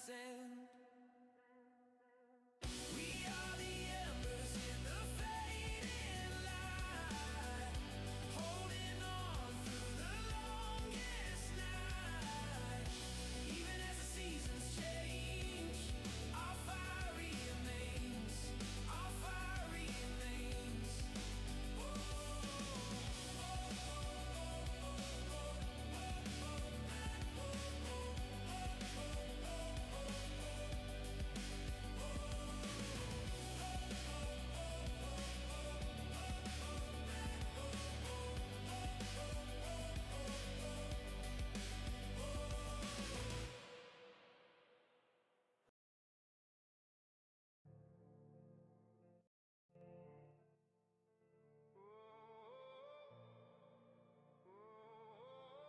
sand. We are the embers in the fading light, holding on through the longest night. Even as the seasons change, our fire remains, our fire remains.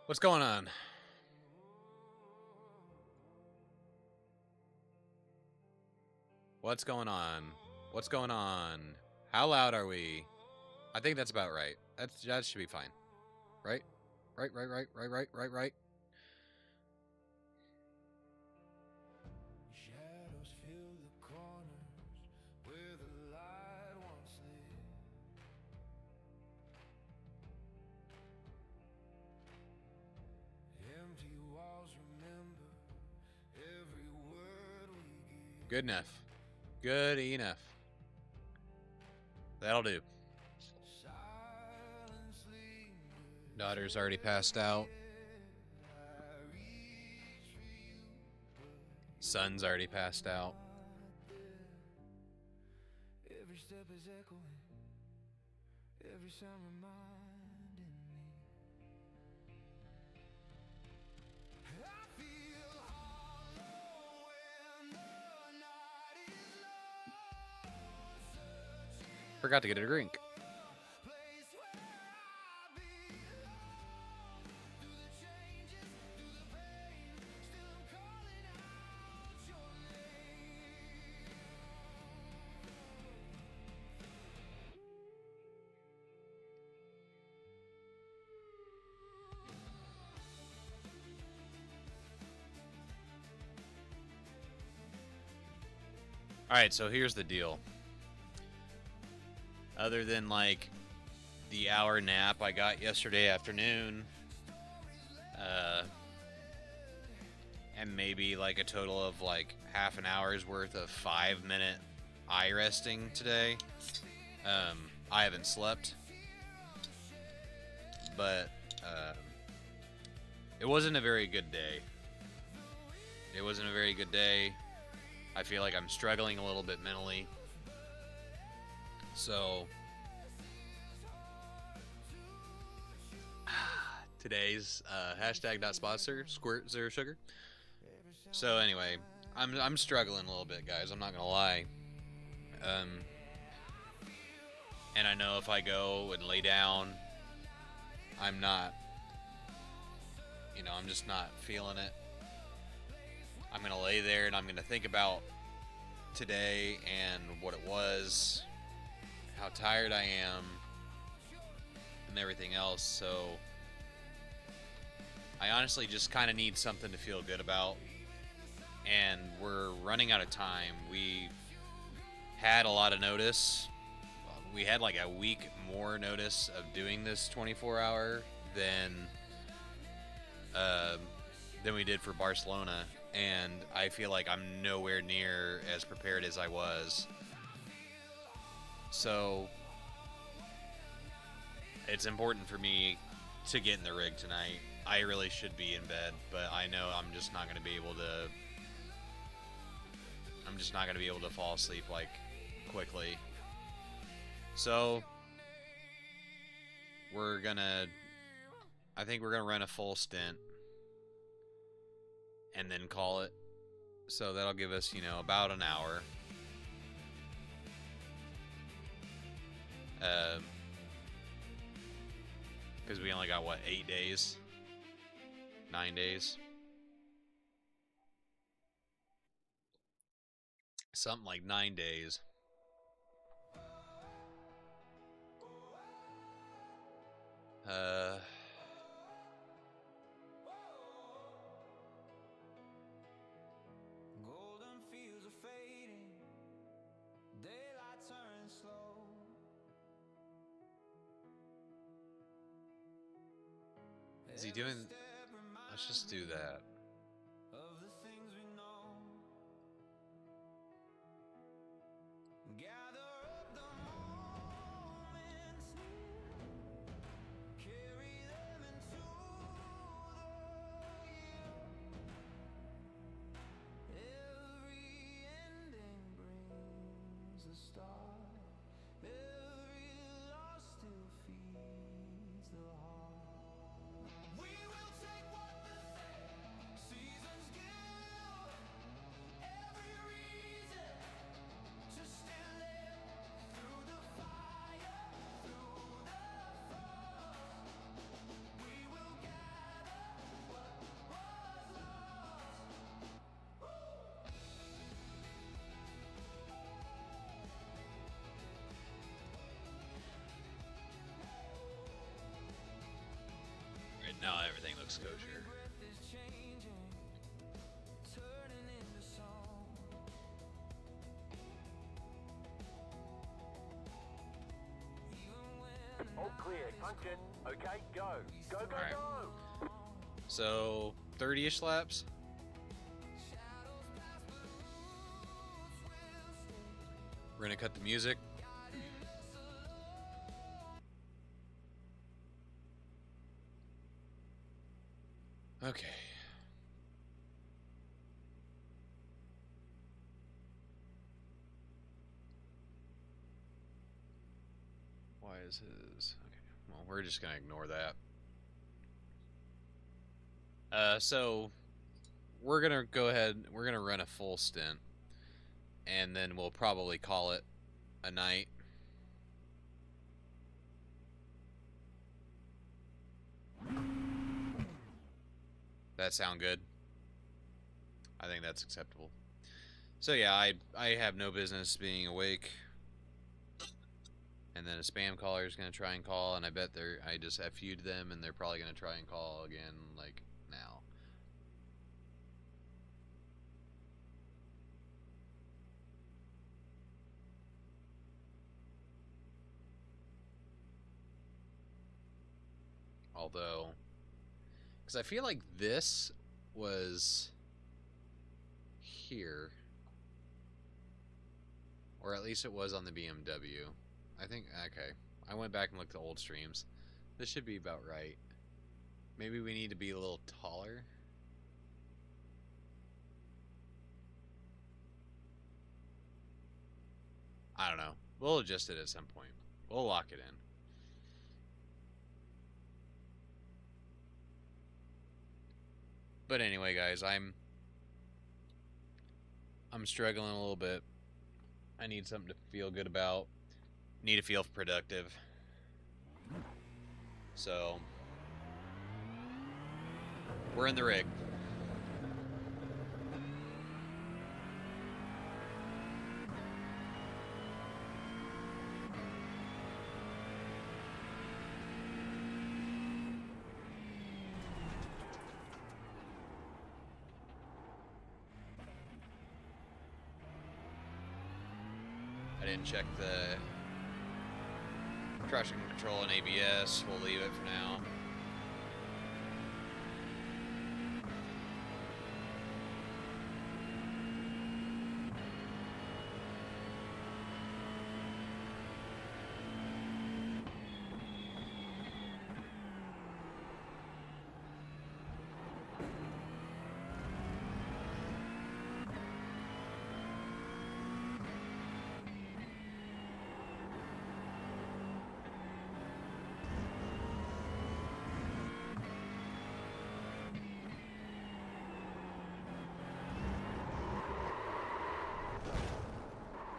What's going on? What's going on? What's going on? How loud are we? I think that's about right. That should be fine. Right? Right. Shadows fill the corners where the light once lit. Empty walls remember every word we give. Good enough. Good enough. That'll do. Daughter's already passed out. Son's already passed out. Every step is echoing, every sound reminding me. I feel hollow when the night is long, searching Forgot to get a drink. a place where I belong. Through the changes, through the pain, still I'm calling out your name. Alright, so here's the deal. Other than, like, the hour nap I got yesterday afternoon, and maybe, like, a total of, like, half an hour's worth of 5-minute eye resting today, I haven't slept. But, it wasn't a very good day. It wasn't a very good day. I feel like I'm struggling a little bit mentally. So, today's hashtag not sponsor, squirt zero sugar. So anyway, I'm struggling a little bit, guys. I'm not gonna lie. And I know if I go and lay down, I'm not, I'm just not feeling it. I'm gonna lay there and I'm gonna think about today and what it was, how tired I am, and everything else. So I honestly just kind of need something to feel good about, and we're running out of time. We had a lot of notice. We had like a week more notice of doing this 24-hour than we did for Barcelona, and I feel like I'm nowhere near as prepared as I was. So it's important for me to get in the rig tonight. I really should be in bed, but I know I'm just not going to be able to. I'm just not going to be able to fall asleep like quickly. So I think we're gonna run a full stint and then call it. So that'll give us, about an hour. Because we only got, 8 days? 9 days? Something like 9 days. Is he doing? Let's just do that. Of the things we know, gather up the moments, carry them into the year. Every ending brings a start. Every loss still feeds the heart. We will take what the seasons give. Every reason to still live through the fire, through the frost. We will gather what was lost. Right now, everything looks kosher. Breath is changing, turning into song. Even when All clear, punch it. Okay, go. Go, go, Alright. go. So 30-ish laps. shadows pass, but roots will stay. We're gonna cut the music. Okay. Why is his... Okay, well, we're just gonna ignore that. So we're gonna go ahead, we're gonna run a full stint, and then we'll probably call it a night. That sound good? I think that's acceptable. So yeah, I have no business being awake. And then a spam caller is gonna try and call, and I bet I just FU'd them, and they're probably gonna try and call again, like now. Although, because I feel like this was here, or at least it was on the BMW. I think, okay, I went back and looked at old streams. This should be about right. Maybe we need to be a little taller. I don't know. We'll adjust it at some point. We'll lock it in. But anyway, guys, I'm struggling a little bit. I need something to feel good about. Need to feel productive. So we're in the rig. I didn't check the traction control and ABS. We'll leave it for now.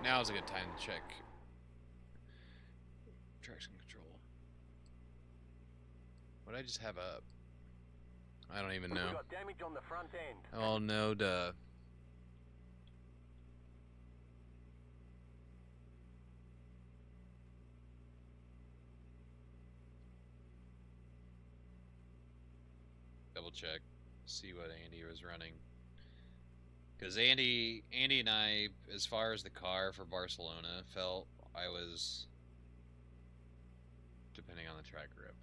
Now is a good time to check traction control. What did I just have up? I don't even know. We got damage on the front end. Oh no, duh. Double check, see what Andy was running. Because Andy and I, as far as the car for Barcelona, felt I was, depending on the track grip.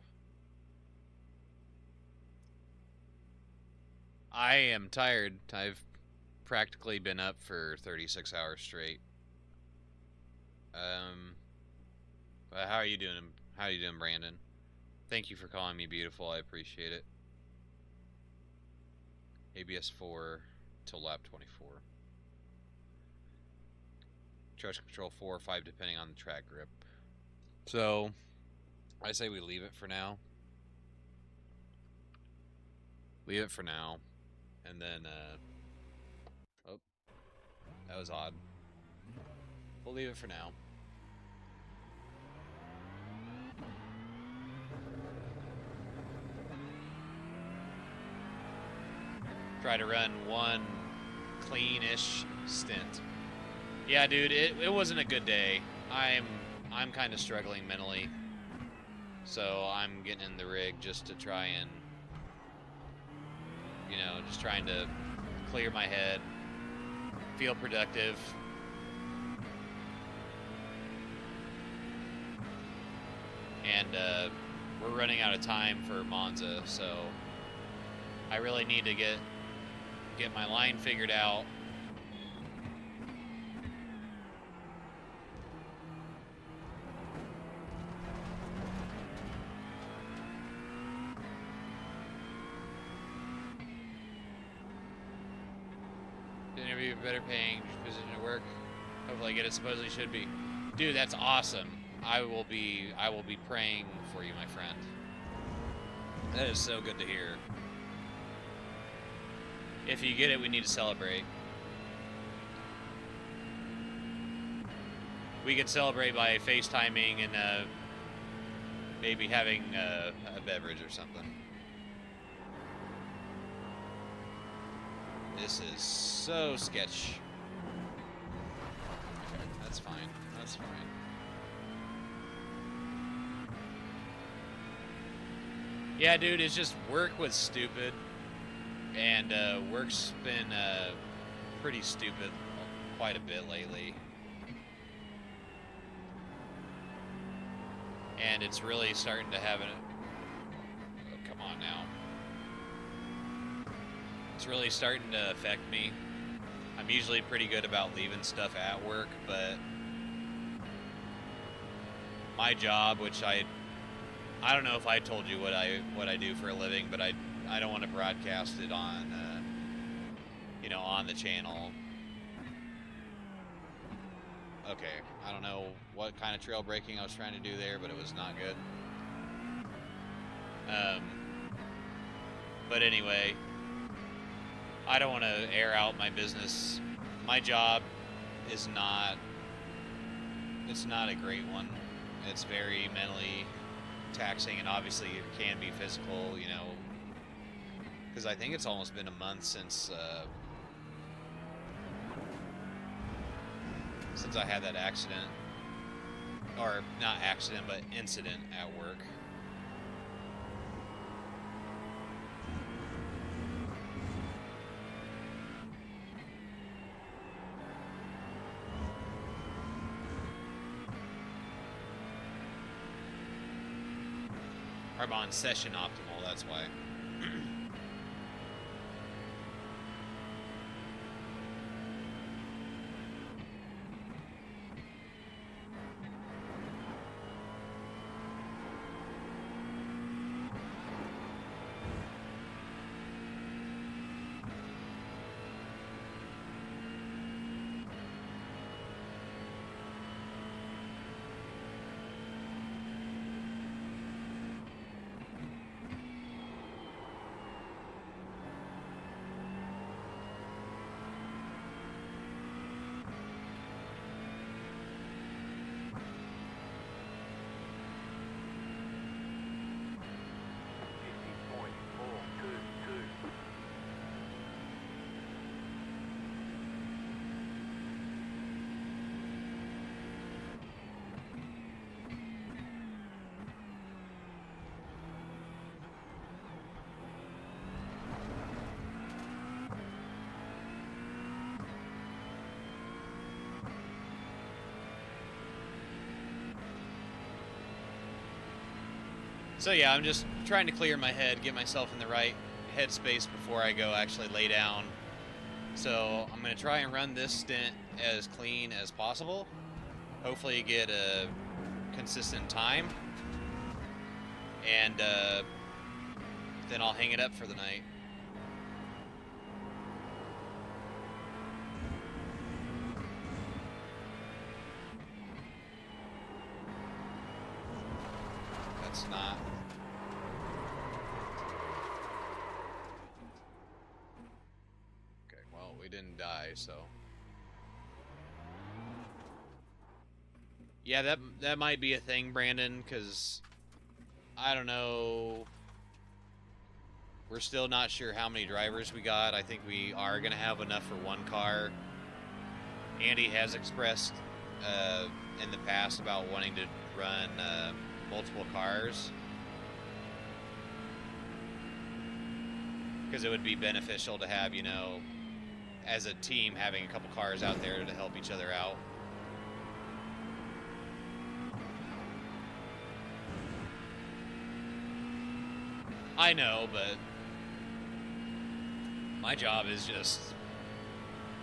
I am tired. I've practically been up for 36 hours straight. But how are you doing? How are you doing, Brandon? Thank you for calling me beautiful. I appreciate it. ABS 4 till lap 24. Traction control 4 or 5 depending on the track grip. So, I say we leave it for now. Leave it for now. And then, oh, that was odd. We'll leave it for now. Try to run one clean-ish stint. Yeah, dude, it wasn't a good day. I'm kind of struggling mentally. So I'm getting in the rig just to try and, you know, just trying to clear my head, feel productive. And we're running out of time for Monza, so I really need to get my line figured out. The interview better paying position to work. Hopefully I get it. Supposedly should be. Dude, that's awesome. I will be praying for you, my friend. That is so good to hear. If you get it, we need to celebrate. We could celebrate by FaceTiming and maybe having a beverage or something. This is so sketch. Okay, that's fine. That's fine. Yeah, dude, it's just work was stupid. And work's been pretty stupid quite a bit lately. And it's really starting to have oh, come on now. It's really starting to affect me. I'm usually pretty good about leaving stuff at work, but my job, which I don't know if I told you what I do for a living, but I don't want to broadcast it on, you know, on the channel. Okay, I don't know what kind of trail braking I was trying to do there, but it was not good. But anyway, I don't want to air out my business. My job is it's not a great one. It's very mentally taxing, and obviously it can be physical, you know, because I think it's almost been a month since I had that accident, or not accident, but incident at work. I'm on session optimal, that's why. So yeah, I'm just trying to clear my head, get myself in the right headspace before I go actually lay down. So I'm going to try and run this stint as clean as possible. Hopefully get a consistent time. And then I'll hang it up for the night. That's not. Okay, well, we didn't die, so. Yeah, that might be a thing, Brandon, because I don't know. We're still not sure how many drivers we got. I think we are going to have enough for one car. Andy has expressed in the past about wanting to run multiple cars, because it would be beneficial to have, you know, as a team, having a couple cars out there to help each other out. I know, but my job is just,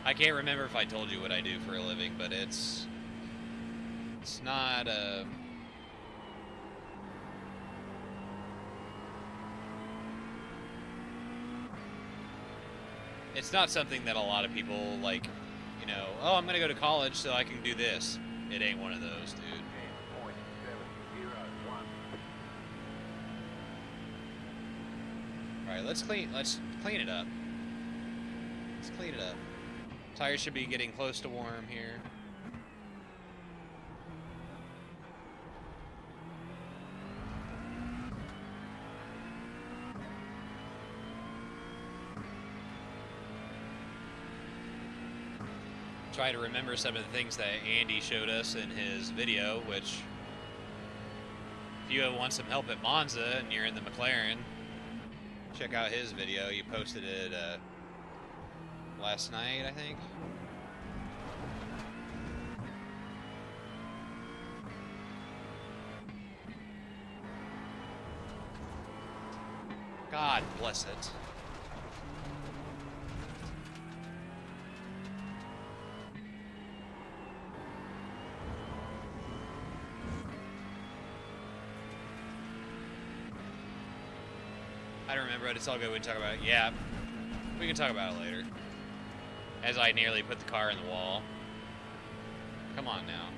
I can't remember if I told you what I do for a living, but it's not it's not something that a lot of people, like, you know, oh, I'm gonna go to college so I can do this. It ain't one of those, dude. 10.701. Alright, let's clean it up. Let's clean it up. Tires should be getting close to warm here. Try to remember some of the things that Andy showed us in his video, which, if you want some help at Monza and you're in the McLaren, check out his video. You posted it last night, I think. God bless it. I don't remember it. It's all good. We can talk about it. Yeah, we can talk about it later. As I nearly put the car in the wall. Come on now.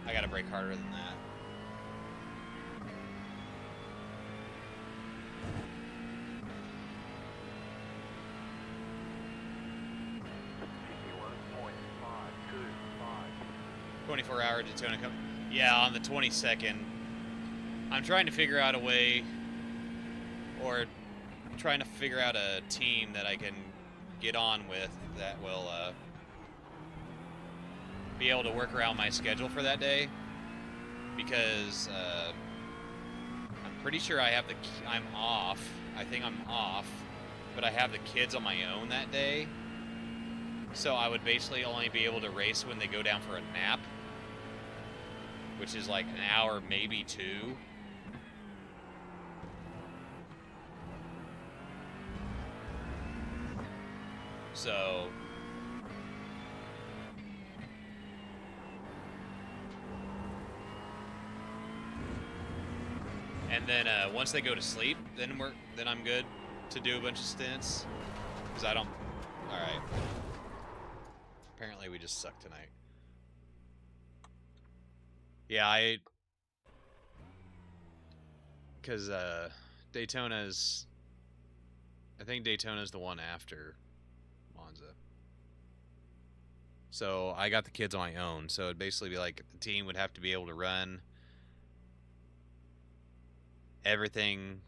I gotta brake harder than that. $51.525. 24-hour Daytona Cup. Yeah, on the 22nd. I'm trying to figure out a way, or trying to figure out a team that I can get on with that will be able to work around my schedule for that day, because I'm pretty sure I'm off. I think I'm off, but I have the kids on my own that day, so I would basically only be able to race when they go down for a nap, which is like an hour, maybe two. So and then once they go to sleep, then I'm good to do a bunch of stints, because I don't. All right. Apparently we just suck tonight. Yeah, because Daytona's. I think Daytona's the one after Monza. So I got the kids on my own. So it'd basically be like the team would have to be able to run everything.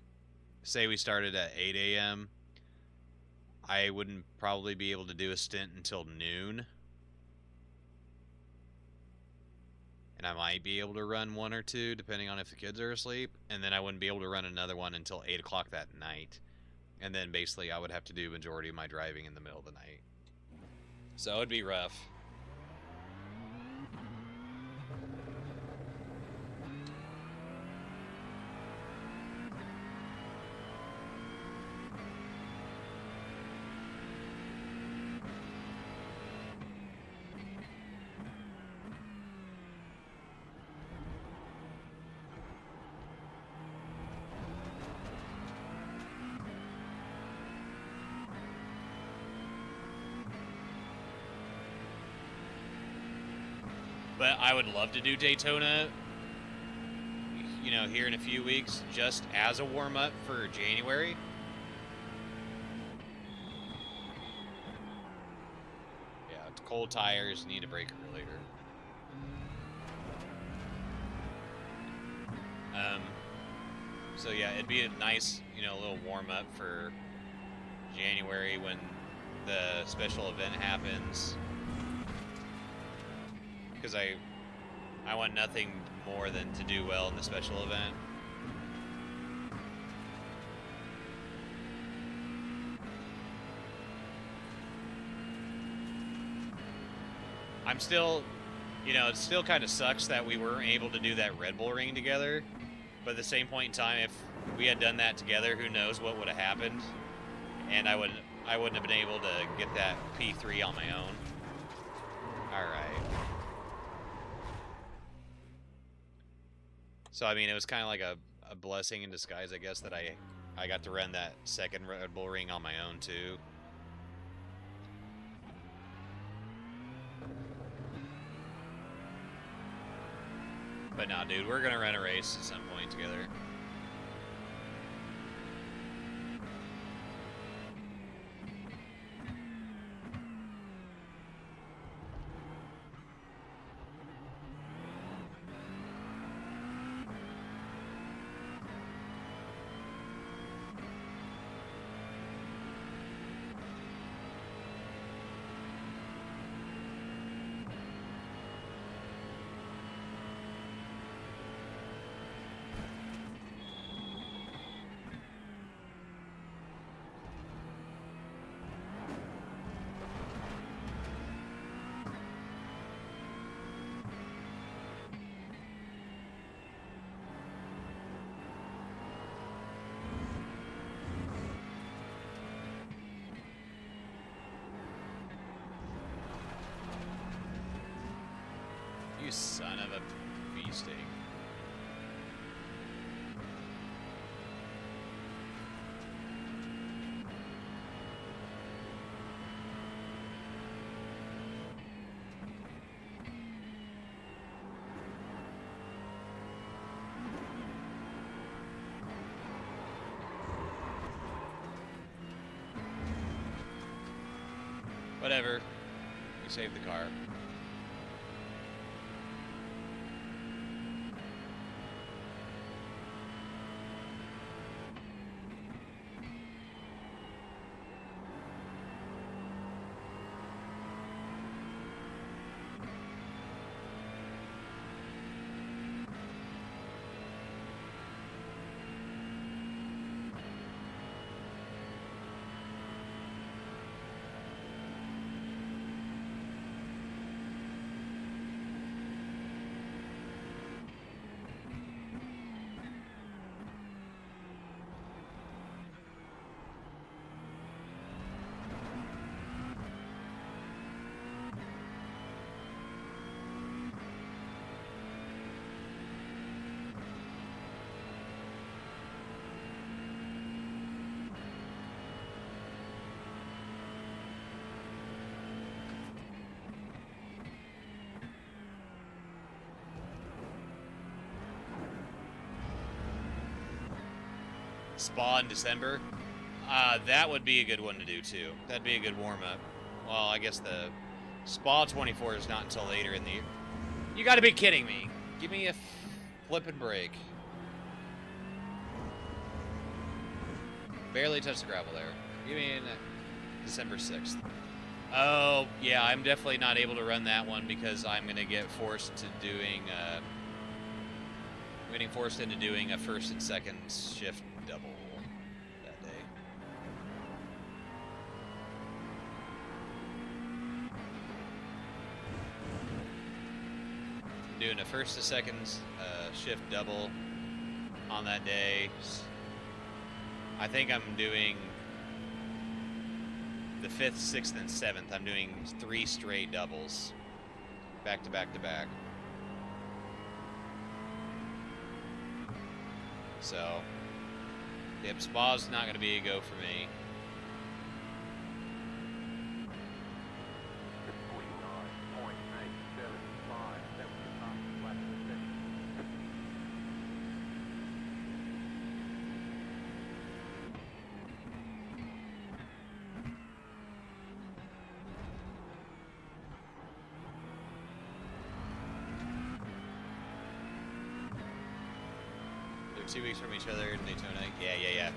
Say we started at 8 a.m. I wouldn't probably be able to do a stint until noon. And I might be able to run one or two, depending on if the kids are asleep. And then I wouldn't be able to run another one until 8 o'clock that night. And then basically I would have to do majority of my driving in the middle of the night. So it'd be rough. But I would love to do Daytona, you know, here in a few weeks, just as a warm-up for January. Yeah, it's cold tires, need a breaker later. So yeah, it'd be a nice, you know, little warm-up for January when the special event happens. Because I want nothing more than to do well in the special event. I'm still, you know, it still kind of sucks that we weren't able to do that Red Bull Ring together. But at the same point in time, if we had done that together, who knows what would have happened. And I wouldn't have been able to get that P3 on my own. Alright. So, I mean, it was kind of like a blessing in disguise, I guess, that I got to run that second Red Bull Ring on my own, too. But nah, dude, we're going to run a race at some point together. You son of a bee sting. Whatever. We saved the car. Spa in December, that would be a good one to do too. That'd be a good warm-up. Well, I guess the Spa 24 is not until later in the year. You gotta be kidding me. Give me a flippin' break. Barely touched the gravel there. Give me an... December 6th. Oh, yeah, I'm definitely not able to run that one because I'm going to get forced to doing, I'm getting forced into doing a first and second shift double that day. Doing a first to second shift double on that day. I think I'm doing the 5th, 6th, and 7th. I'm doing 3 straight doubles, back to back to back. So, yep, Spa's not going to be a go for me. 49.875. That was the fastest lap of the session. They're 2 weeks from each other in Daytona. Yeah.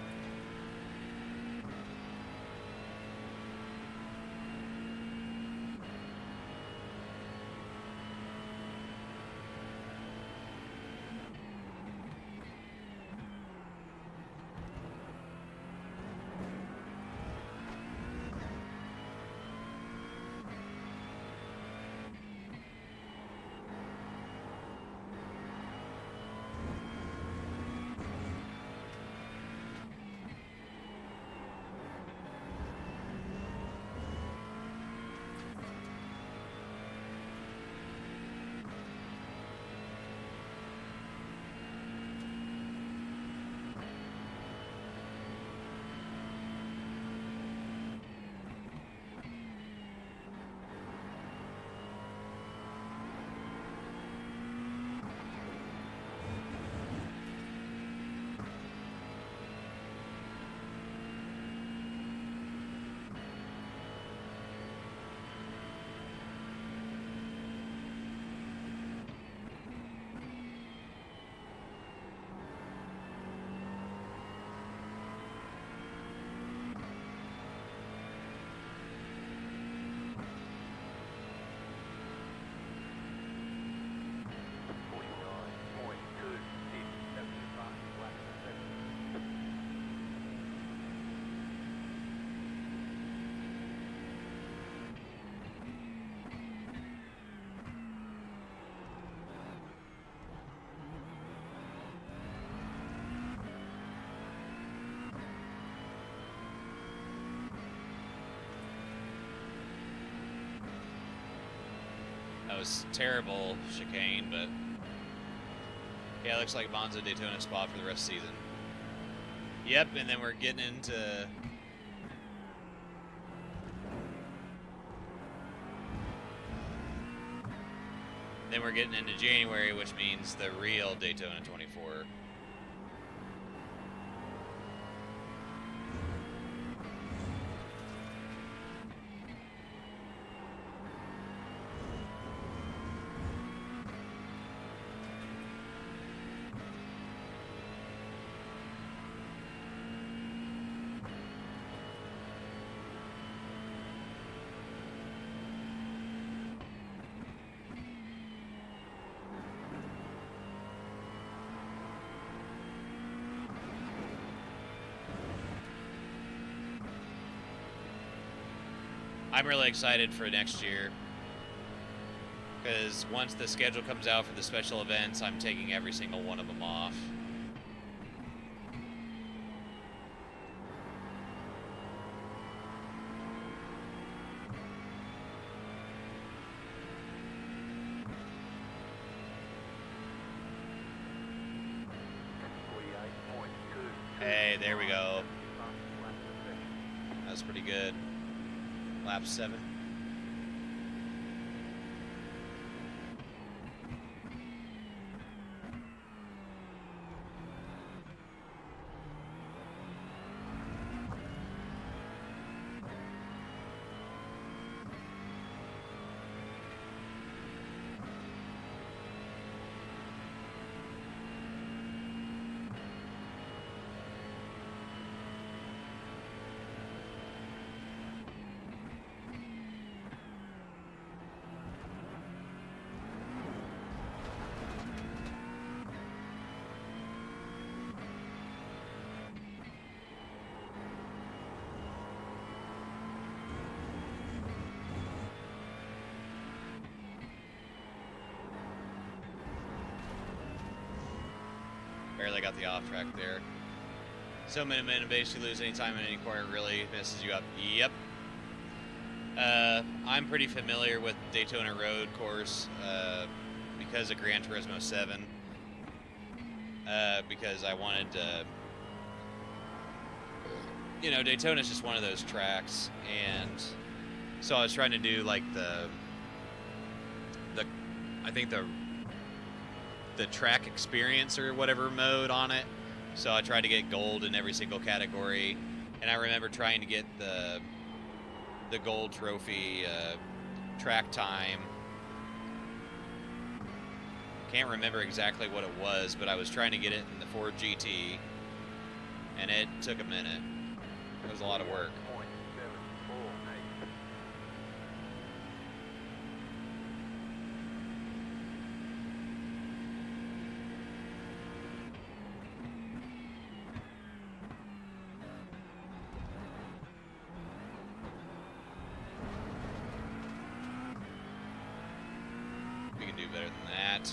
That was terrible chicane, but yeah, it looks like Monza, Daytona, Spa for the rest of the season. Yep, and then we're getting into January, which means the real Daytona 24. I'm really excited for next year because once the schedule comes out for the special events, I'm taking every single one of them off. Hey, there we go. That was pretty good. Lap 7. barely got the off track there. So minute basically lose any time in any corner, really messes you up. Yep. I'm pretty familiar with Daytona Road course because of Gran Turismo 7. Because I wanted to, you know, Daytona's just one of those tracks, and so I was trying to do like I think the track experience or whatever mode on it. So I tried to get gold in every single category, and I remember trying to get the gold trophy track time. Can't remember exactly what it was, but I was trying to get it in the Ford GT, and it took a minute. It was a lot of work. We can do better than that.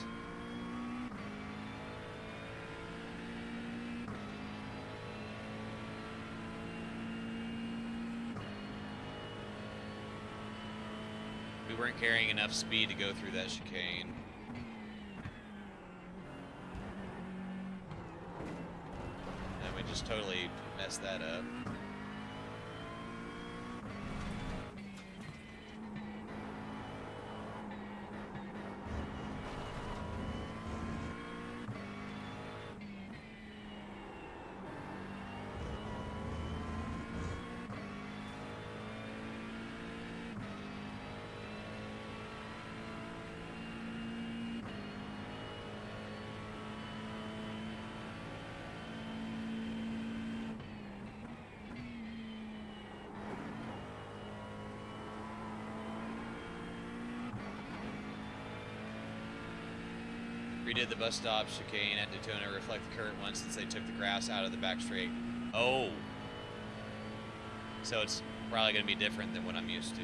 We weren't carrying enough speed to go through that chicane. And we just totally messed that up. Redid the bus stop chicane at Daytona to reflect the current one since they took the grass out of the back straight. Oh! So it's probably going to be different than what I'm used to.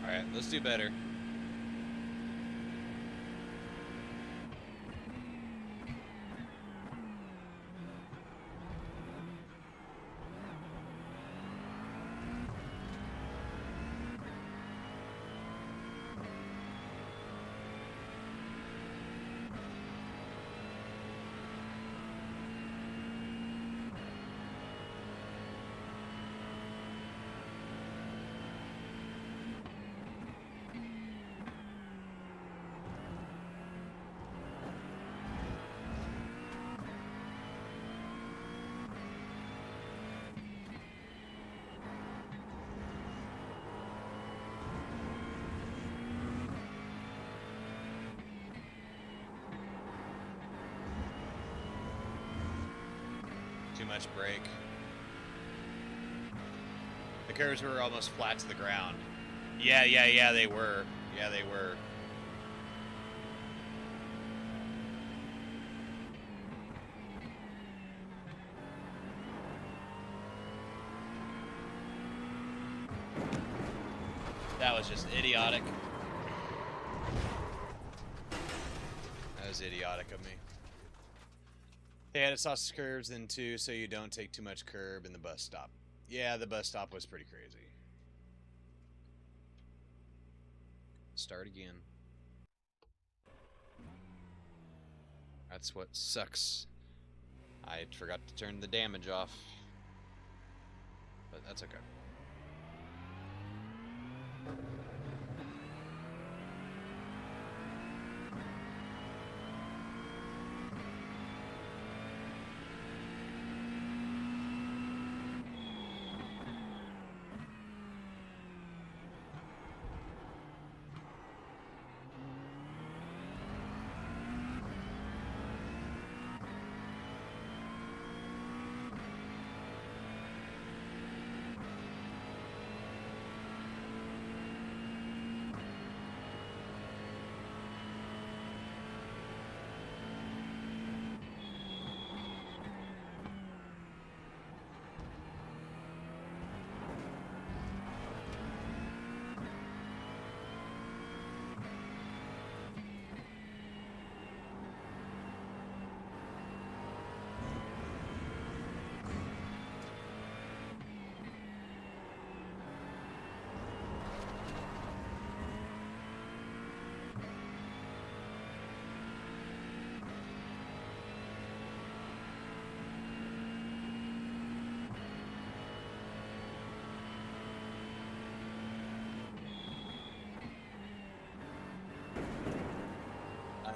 Alright, let's do better. Too much brake. The curves were almost flat to the ground. Yeah, they were. Yeah, they were. That was just idiotic. That was idiotic of me. They added sausage curves in too, so you don't take too much curb in the bus stop. Yeah, the bus stop was pretty crazy. Start again. That's what sucks. I forgot to turn the damage off. But that's okay.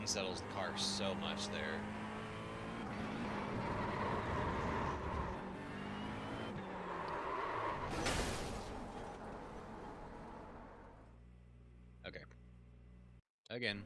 unsettles the car so much there. Okay. Again.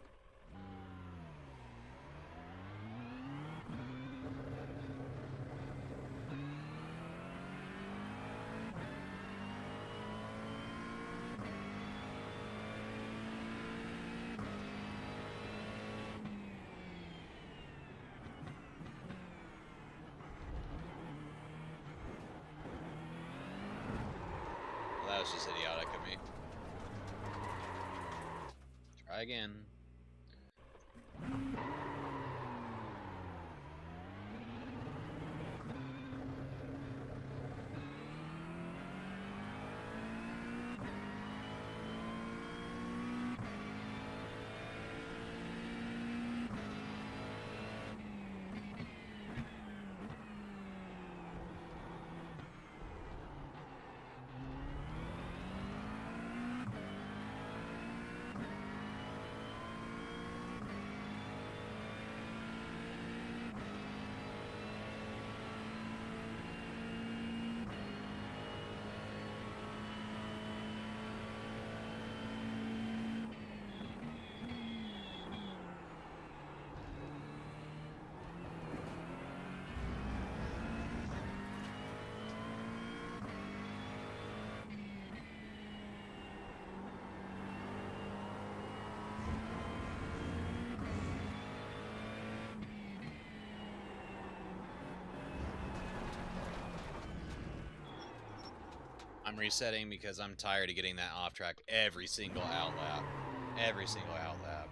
Well, that was just idiotic of me. Try again. I'm resetting because I'm tired of getting that off track every single outlap. Every single outlap.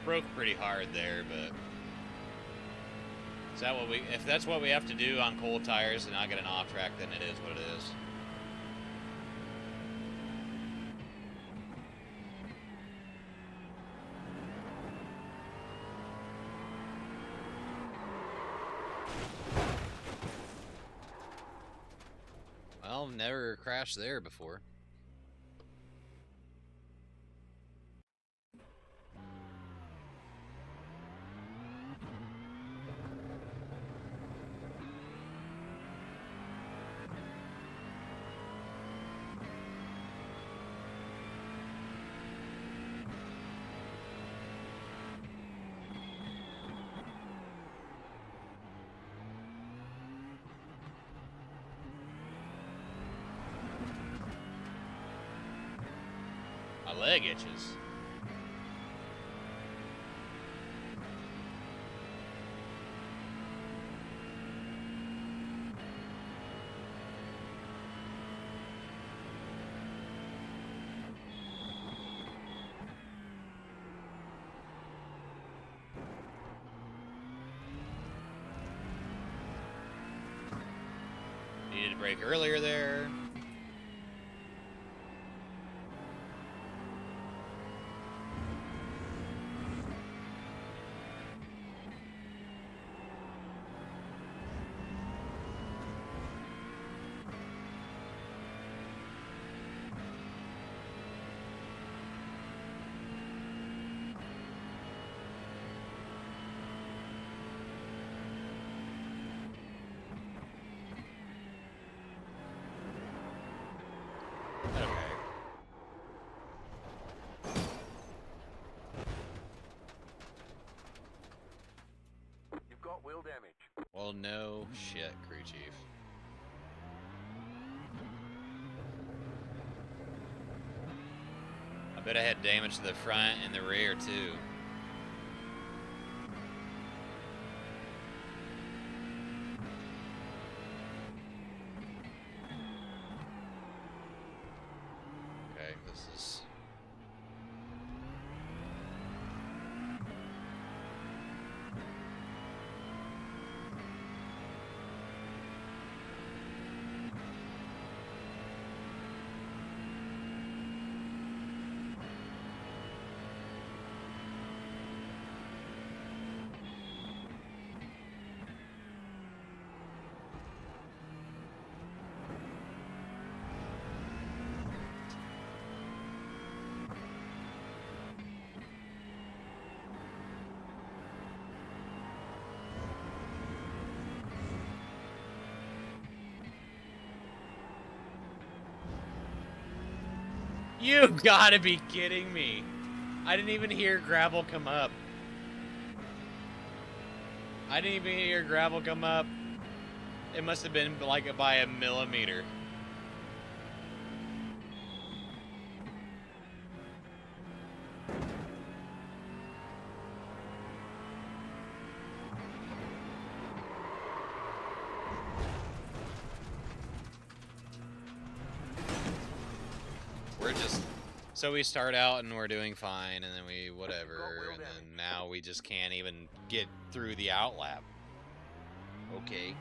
Broke pretty hard there, but is that what we? If that's what we have to do on cold tires and not get an off track, then it is what it is. Well, never crashed there before. My leg itches. Needed to brake earlier there. Well, no shit, crew chief. I bet I had damage to the front and the rear too. Okay, this is... You gotta be kidding me. I didn't even hear gravel come up. I didn't even hear gravel come up. It must have been like by a millimeter. We're just... So we start out and we're doing fine, and then we whatever, and then now we just can't even get through the outlap. Okay.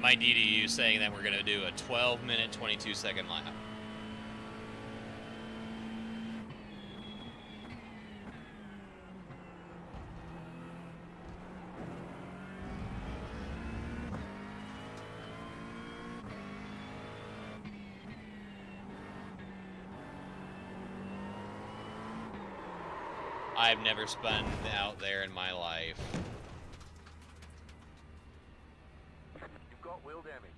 My DDU saying that we're going to do a 12-minute, 22-second lap. I've never spun out there in my life. You've got wheel damage.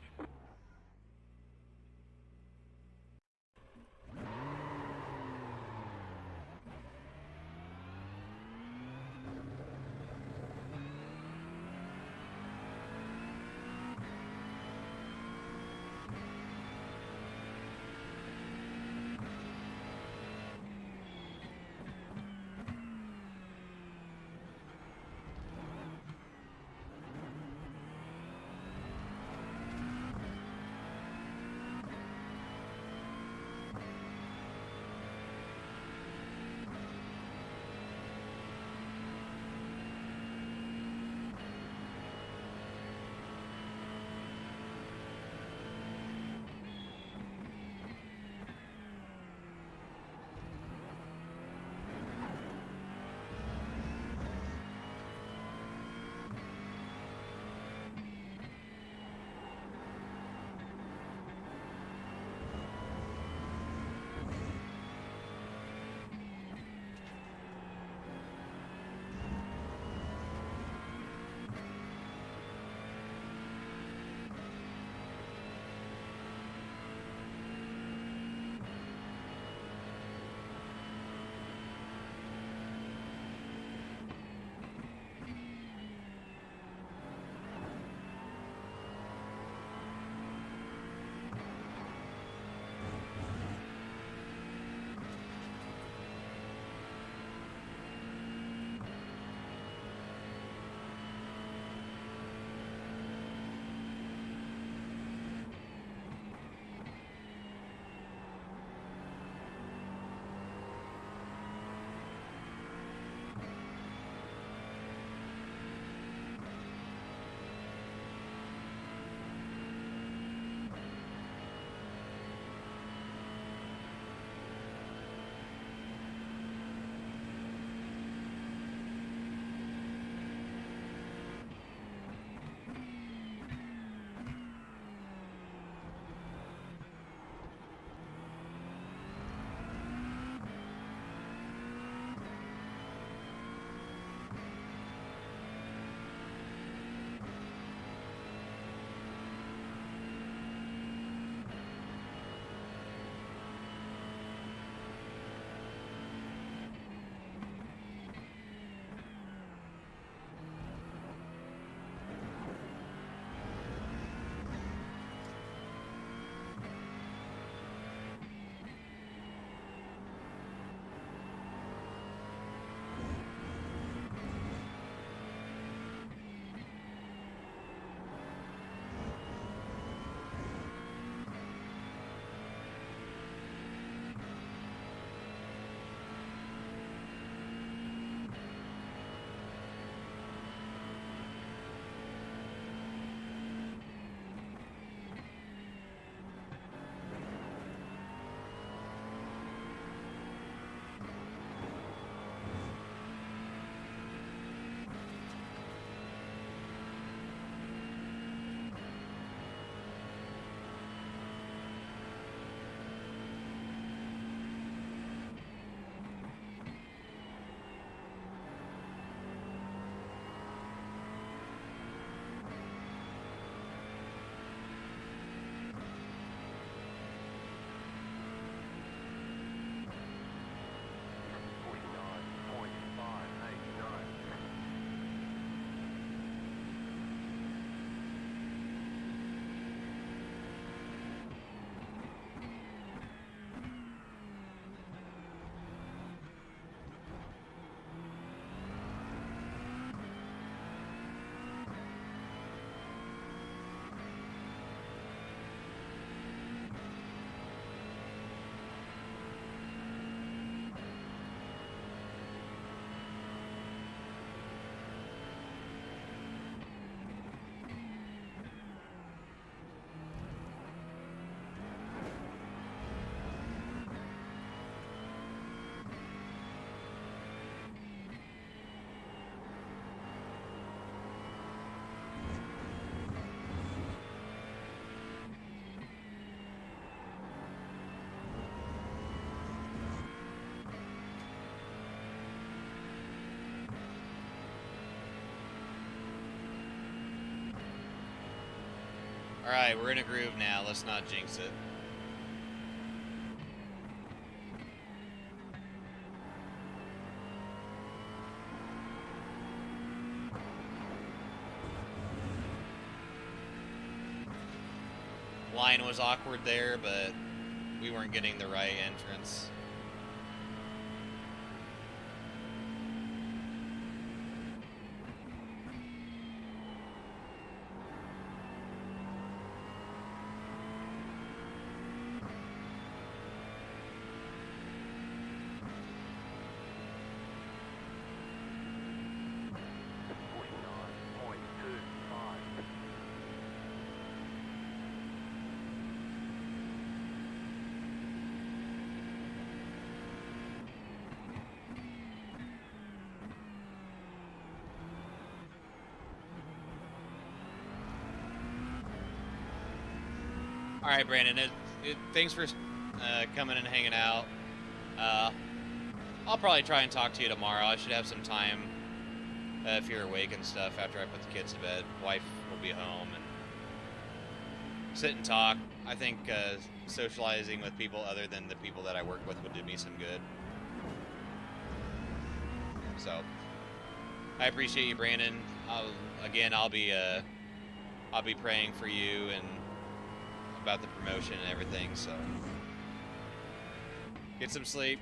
Alright, we're in a groove now. Let's not jinx it. Line was awkward there, but we weren't getting the right entrance. All right, Brandon. Thanks for coming and hanging out. I'll probably try and talk to you tomorrow. I should have some time if you're awake and stuff after I put the kids to bed. Wife will be home and sit and talk. I think socializing with people other than the people that I work with would do me some good. So I appreciate you, Brandon. I'll be praying for you and about the promotion and everything, so get some sleep.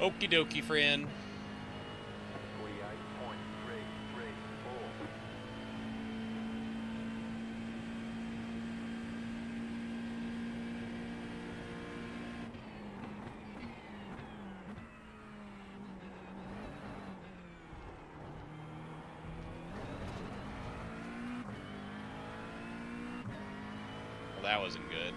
Okie dokie, friend. 48.334. Well, that wasn't good.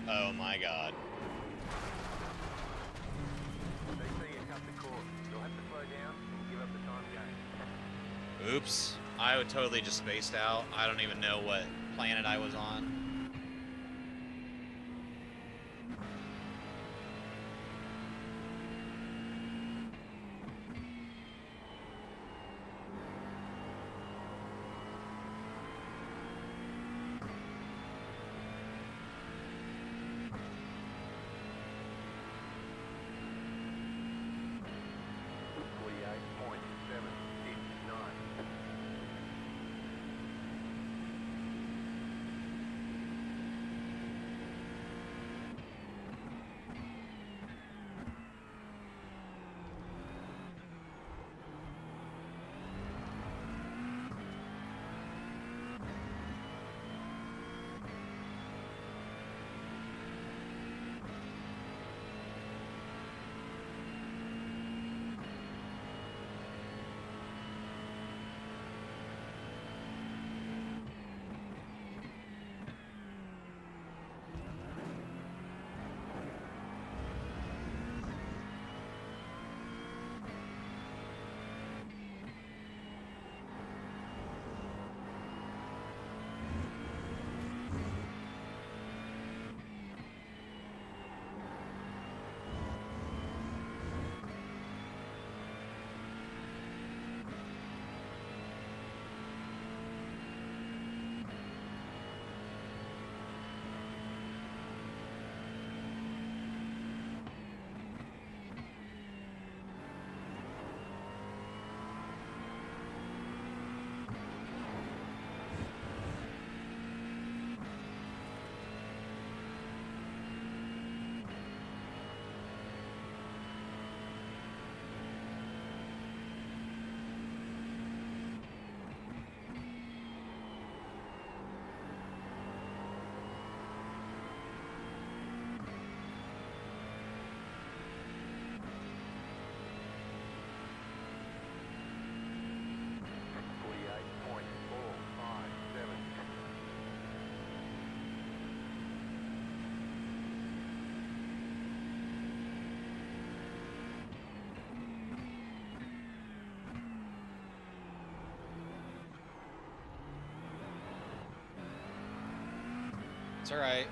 Oh my god. They see you cut the course. You'll have to slow down and give up the time gain. Oops. I would totally just spaced out. I don't even know what planet I was on. It's all right.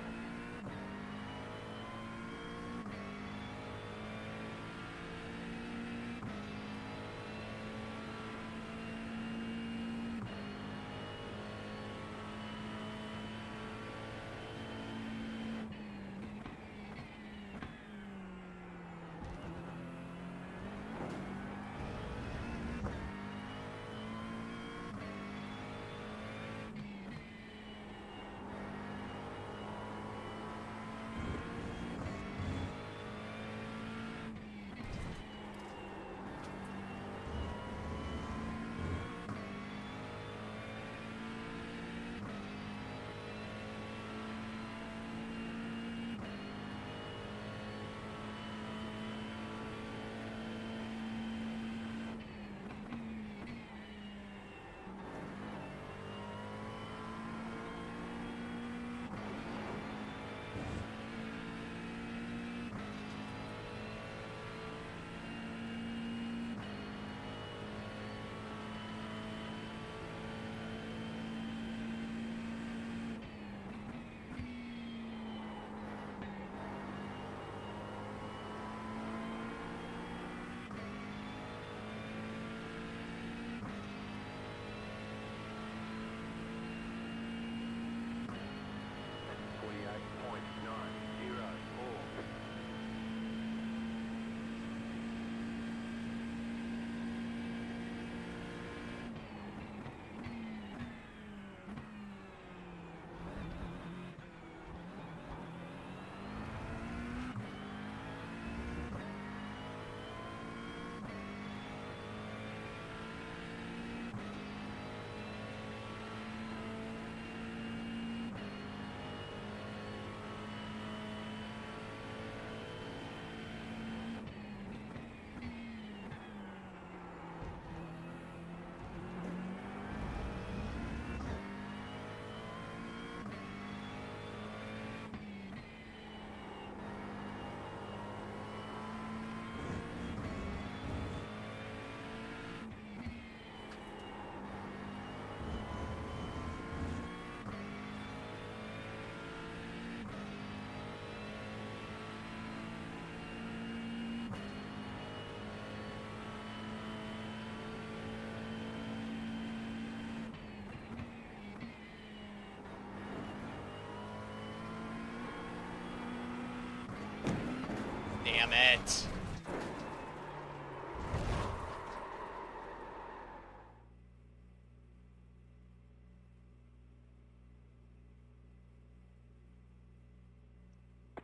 Damn it.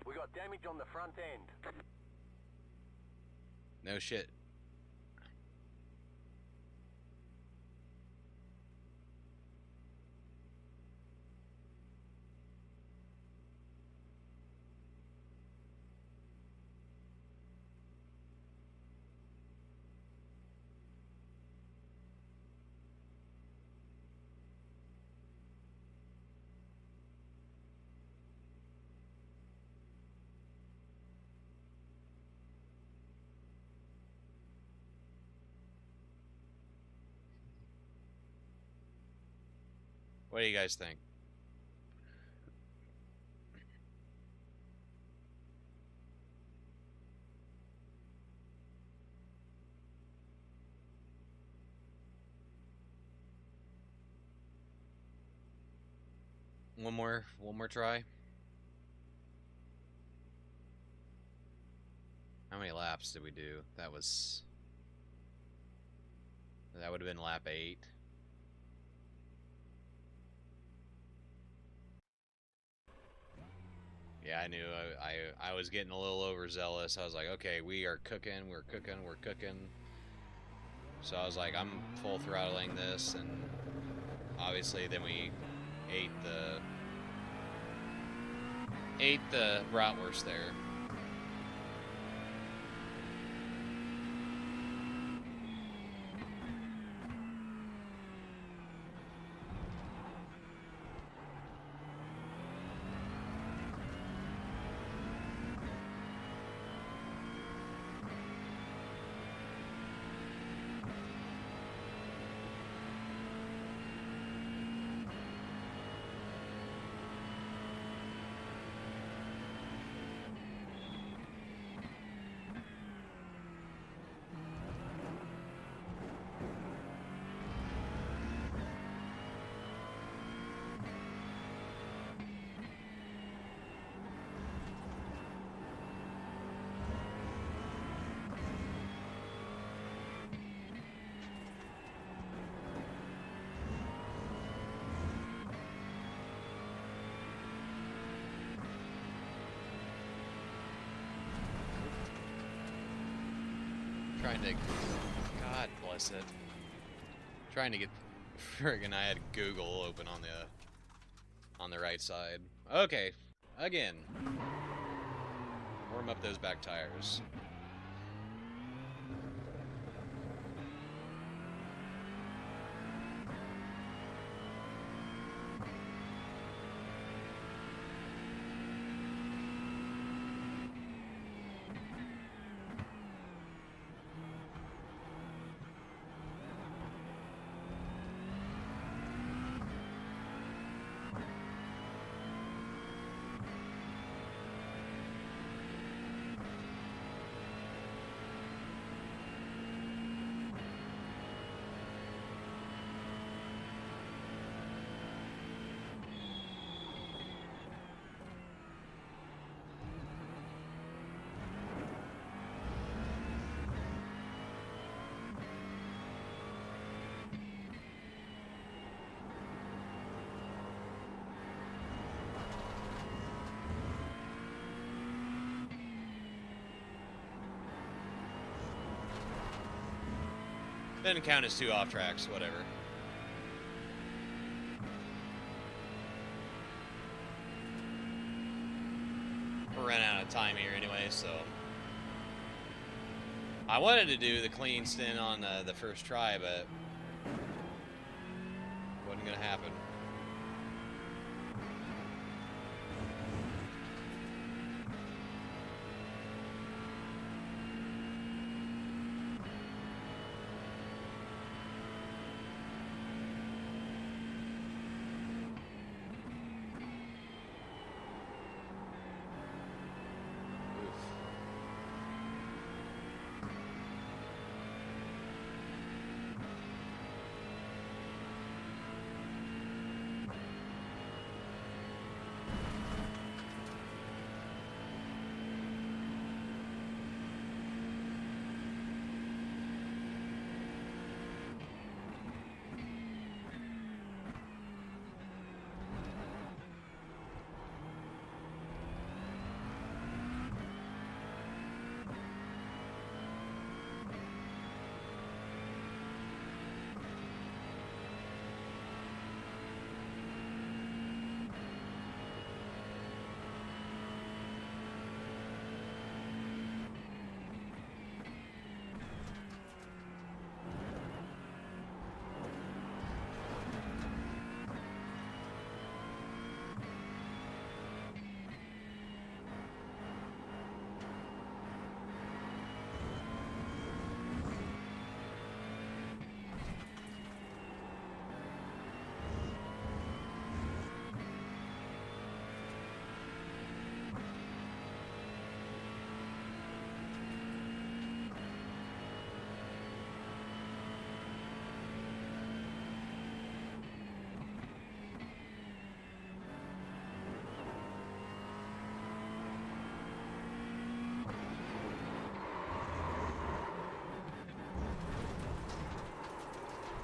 We got damage on the front end. No shit. What do you guys think? One more try. How many laps did we do? That would have been lap 8. Yeah, I knew I was getting a little overzealous. I was like, okay, we are cooking, we're cooking. So I was like, I'm full throttling this, and obviously then we ate the bratwurst there. Trying to... God bless it. Trying to get... Friggin' I had Google open on the right side. Okay. Again. Warm up those back tires. Doesn't count as 2 off tracks, whatever. We're running out of time here anyway, so... I wanted to do the clean stint on the first try, but... wasn't gonna happen.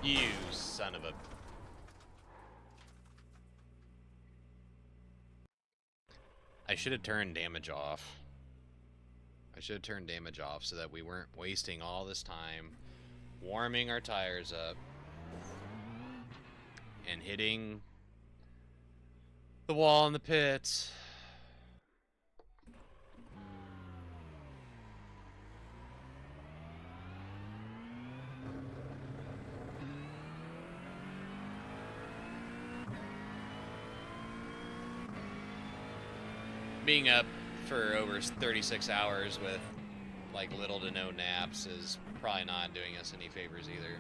You son of a... I should have turned damage off. I should have turned damage off so that we weren't wasting all this time warming our tires up and hitting the wall in the pits. Being up for over 36 hours with like little to no naps is probably not doing us any favors either.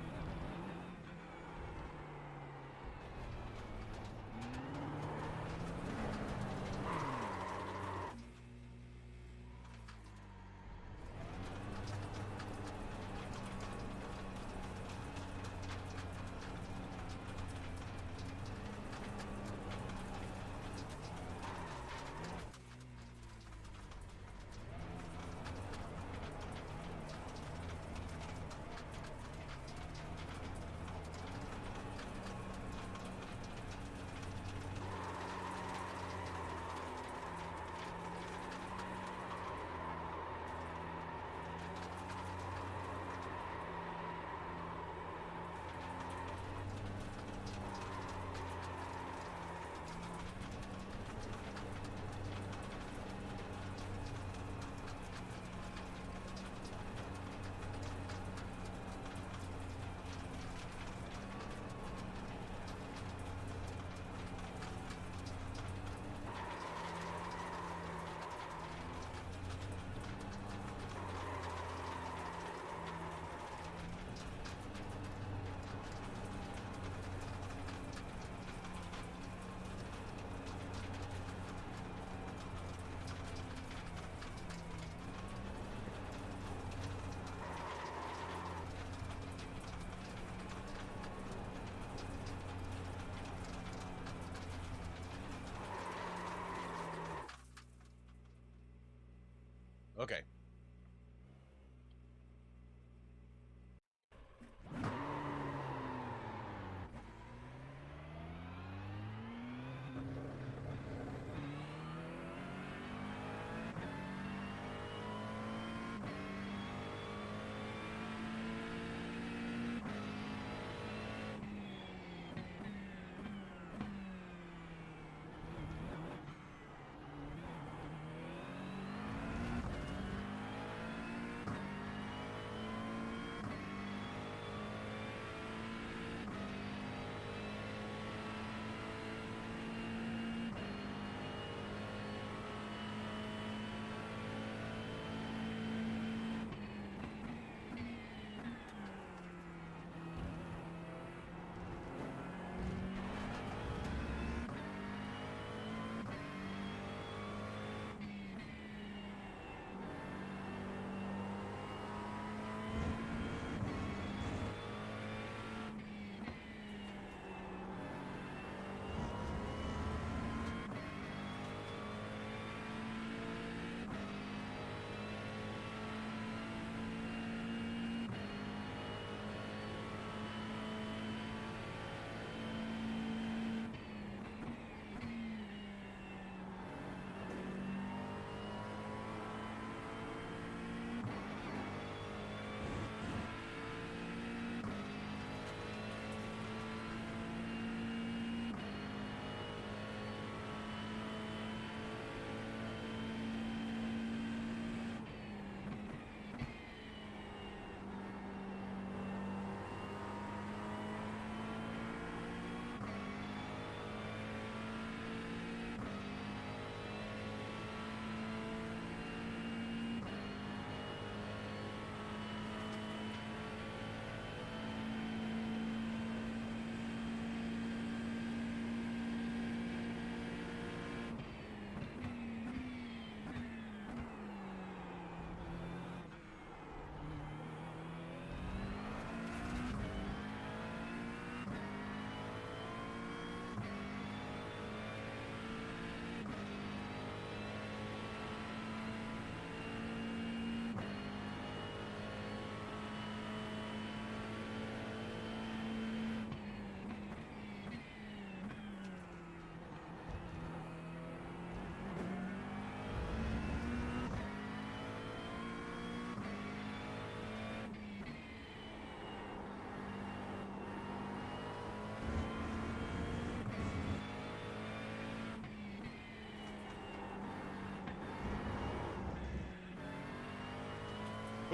Okay.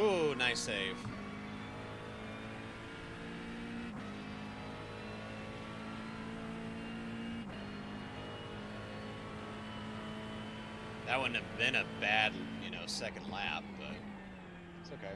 Ooh, nice save. That wouldn't have been a bad, second lap, but it's okay.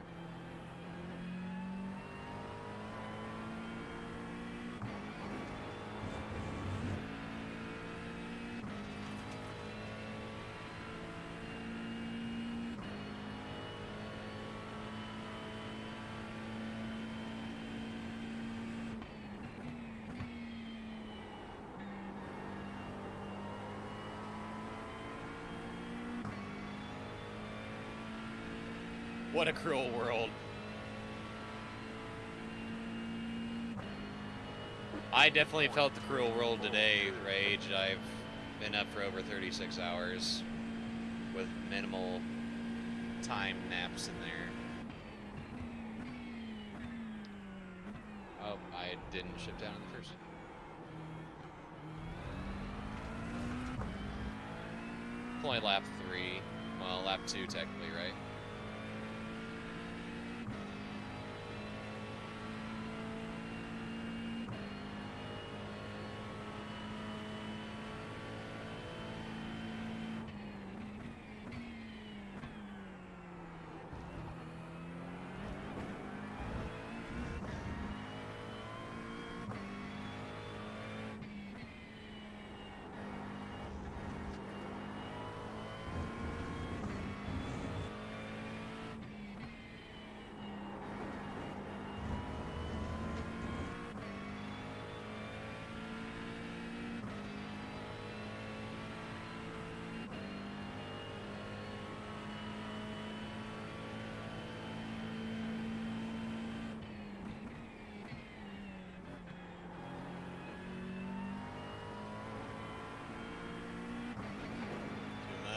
What a cruel world. I definitely felt the cruel world today, Rage. I've been up for over 36 hours with minimal time naps in there. Oh, I didn't ship down in the first. Only lap 3. Well, lap 2 technically, right?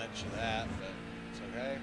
much of that, but it's okay.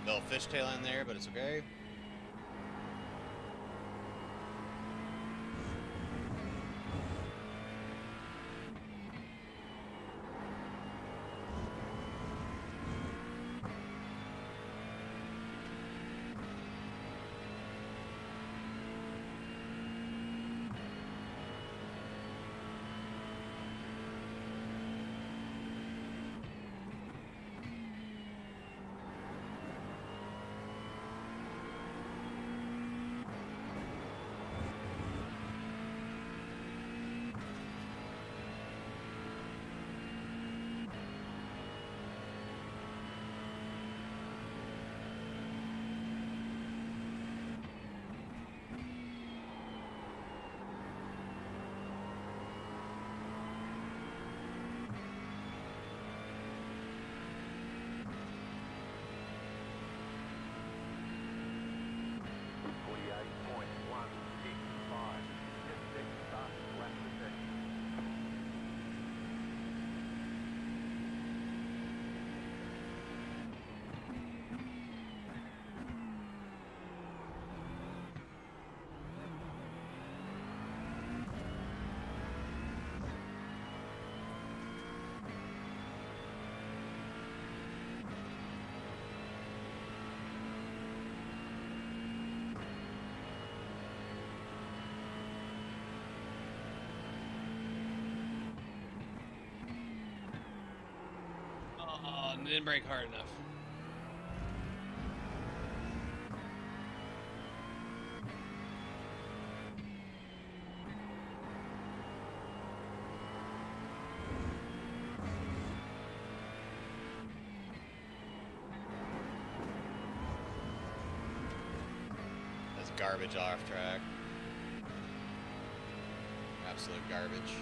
Little fishtail in there, but it's okay. Oh, didn't brake hard enough. That's garbage off track. Absolute garbage.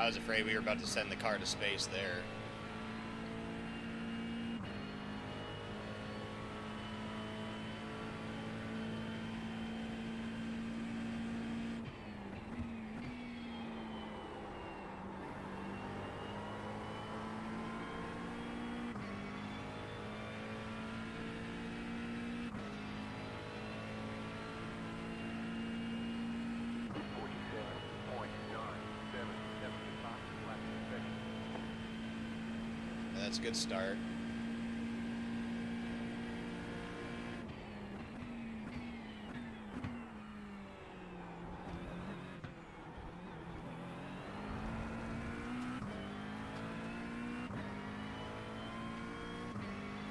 I was afraid we were about to send the car to space there. That's a good start.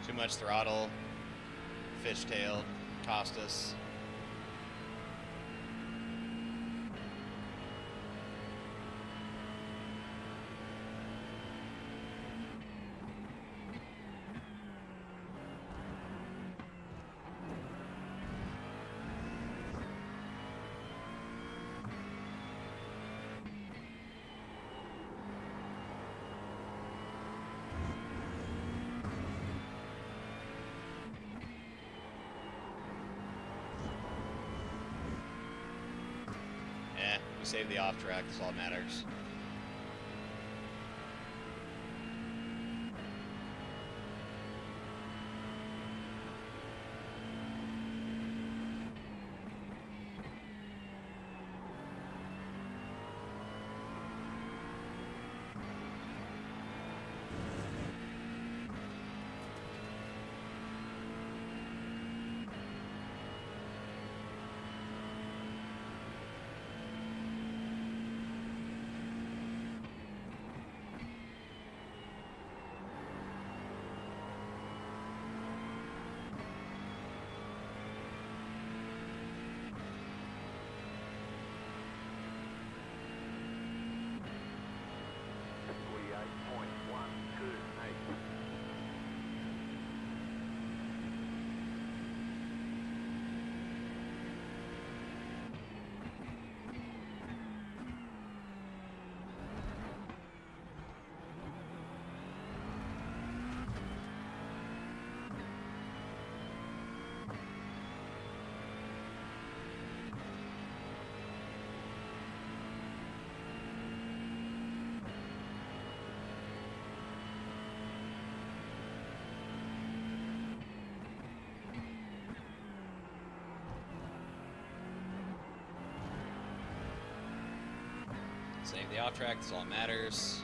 Too much throttle, fishtailed, cost us. Save the off track, that's all that matters. Save the off track, that's all that matters.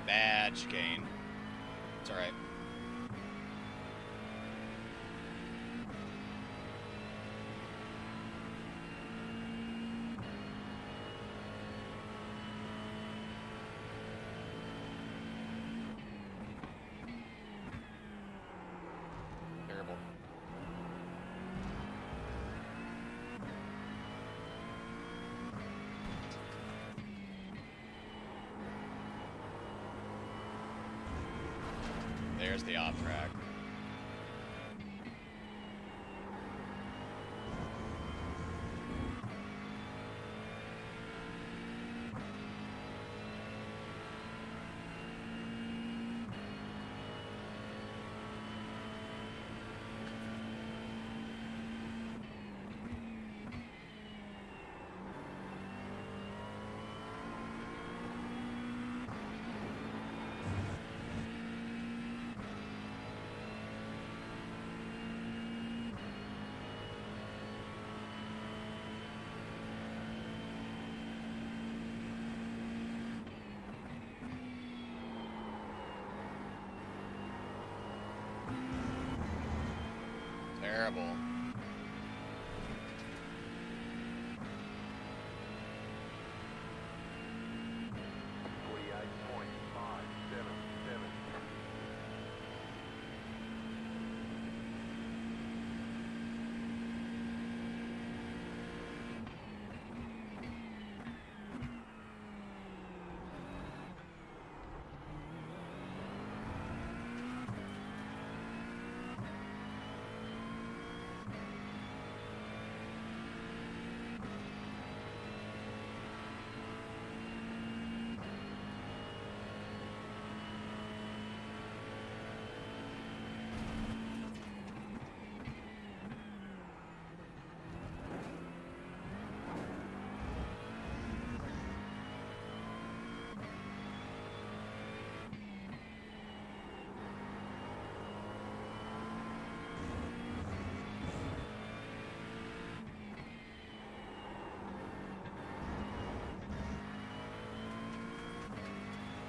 Bad chicane. It's alright. Terrible. There's the off track. trouble.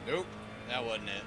Nope, that wasn't it.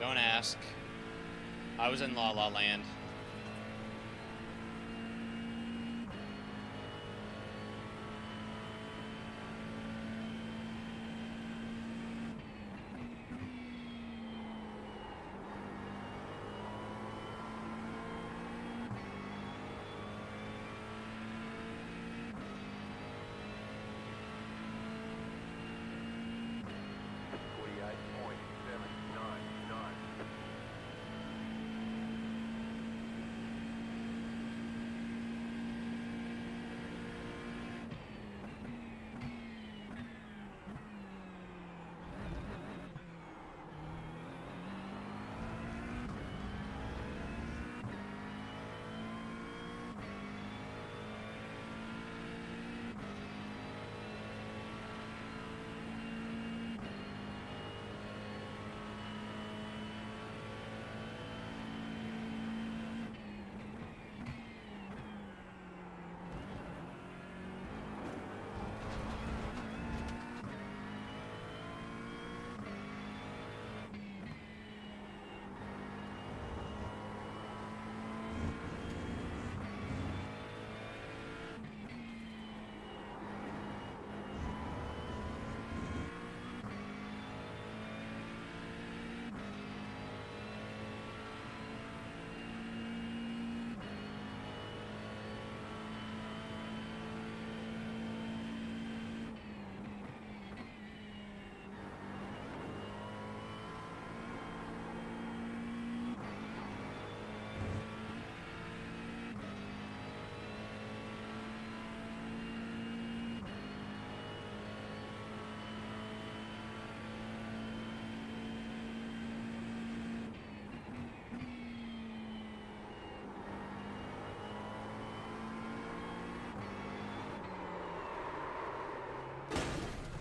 Don't ask. I was in La La Land.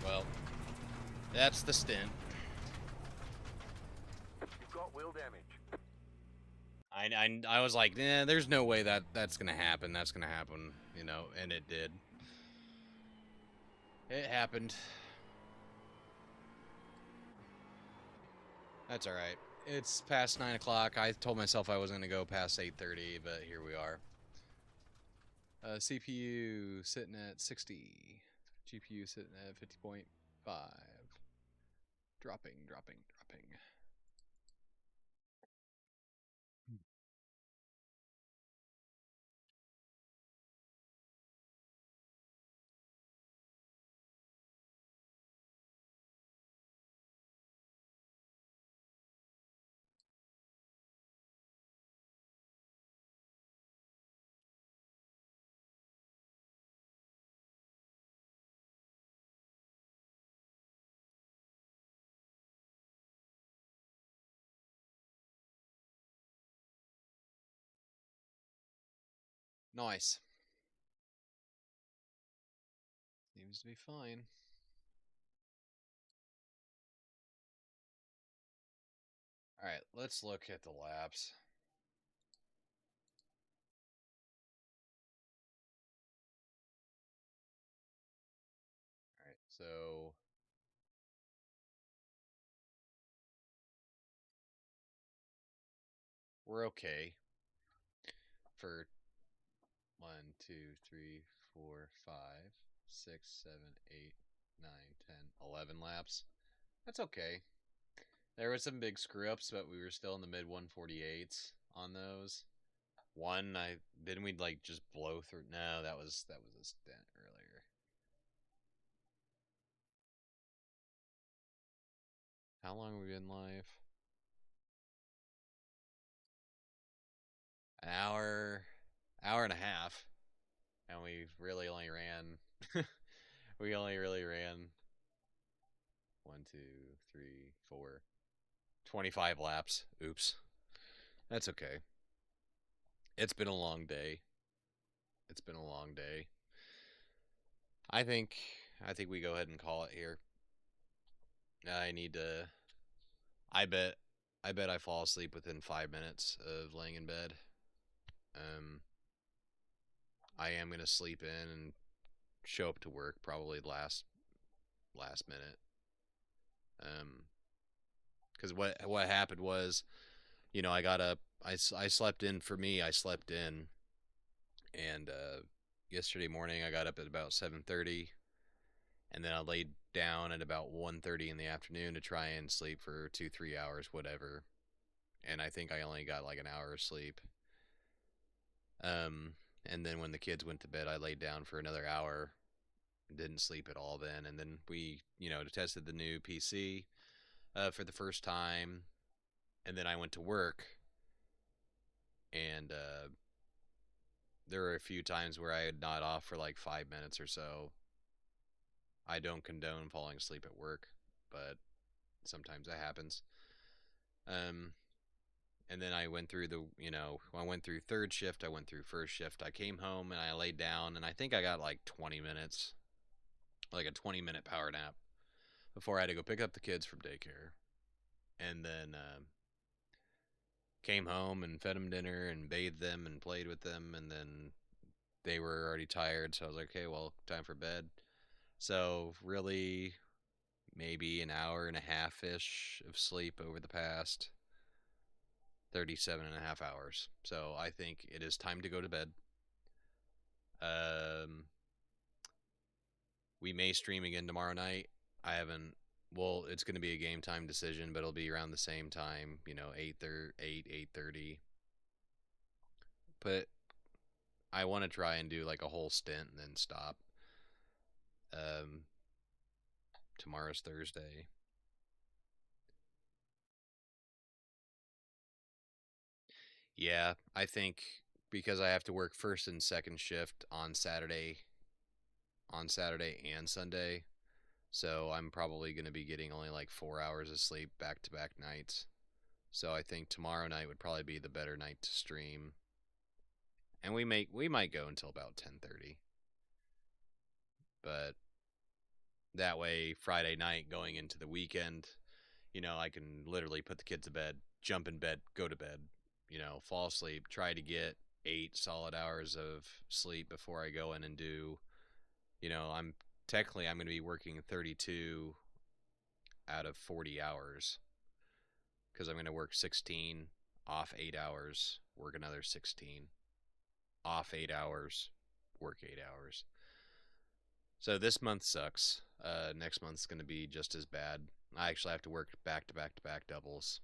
Well, that's the stint. You've got wheel damage. I was like, nah, there's no way that's gonna happen. That's gonna happen, you know, and it did. It happened. That's all right. It's past 9 o'clock. I told myself I wasn't gonna go past 8:30, but here we are. CPU sitting at 60. GPU sitting at 50.5. Dropping. Nice. Seems to be fine. All right, let's look at the laps. All right, so we're okay for 1, 2, 3, 4, 5, 6, 7, 8, 9, 10, 11 laps. That's okay. There were some big screw ups, but we were still in the mid 148s on those. One, didn't we like just blow through? No, that was a stint earlier. How long have we been live? An hour and a half, and we really only ran. We only really ran 1, 2, 3, 4, 25 laps. Oops, that's okay. It's been a long day. It's been a long day. I think we go ahead and call it here. I need to. I bet I fall asleep within 5 minutes of laying in bed. I am gonna sleep in and show up to work probably last minute. Because what happened was, you know, I got up, I slept in. For me, I slept in, and yesterday morning I got up at about 7:30, and then I laid down at about 1:30 in the afternoon to try and sleep for 2-3 hours, whatever. And I think I only got like an hour of sleep. And then when the kids went to bed, I laid down for another hour, didn't sleep at all then. And then we, you know, tested the new PC for the first time, and then I went to work, and there were a few times where I had not off for like 5 minutes or so. I don't condone falling asleep at work, but sometimes that happens. And then I went through I went through third shift, I went through first shift. I came home and I laid down, and I think I got like 20 minutes, like a 20-minute power nap before I had to go pick up the kids from daycare. And then came home and fed them dinner and bathed them and played with them, and then they were already tired, so I was like, okay, well, time for bed. So really maybe an hour and a half-ish of sleep over the past 37 and a half hours. So I think it is time to go to bed. We may stream again tomorrow night. I haven't, well, it's going to be a game time decision, but it'll be around the same time, 8:30. But I want to try and do like a whole stint and then stop. Tomorrow's Thursday. Yeah, I think because I have to work first and second shift on Saturday and Sunday, so I'm probably going to be getting only like 4 hours of sleep back-to-back nights. So I think tomorrow night would probably be the better night to stream. And we might go until about 10:30. But that way Friday night going into the weekend, I can literally put the kids to bed, jump in bed, go to bed, fall asleep, try to get 8 solid hours of sleep before I go in and do, I'm going to be working 32 out of 40 hours because I'm going to work 16, off 8 hours, work another 16, off 8 hours, work 8 hours. So this month sucks. Next month's going to be just as bad. I actually have to work back-to-back doubles.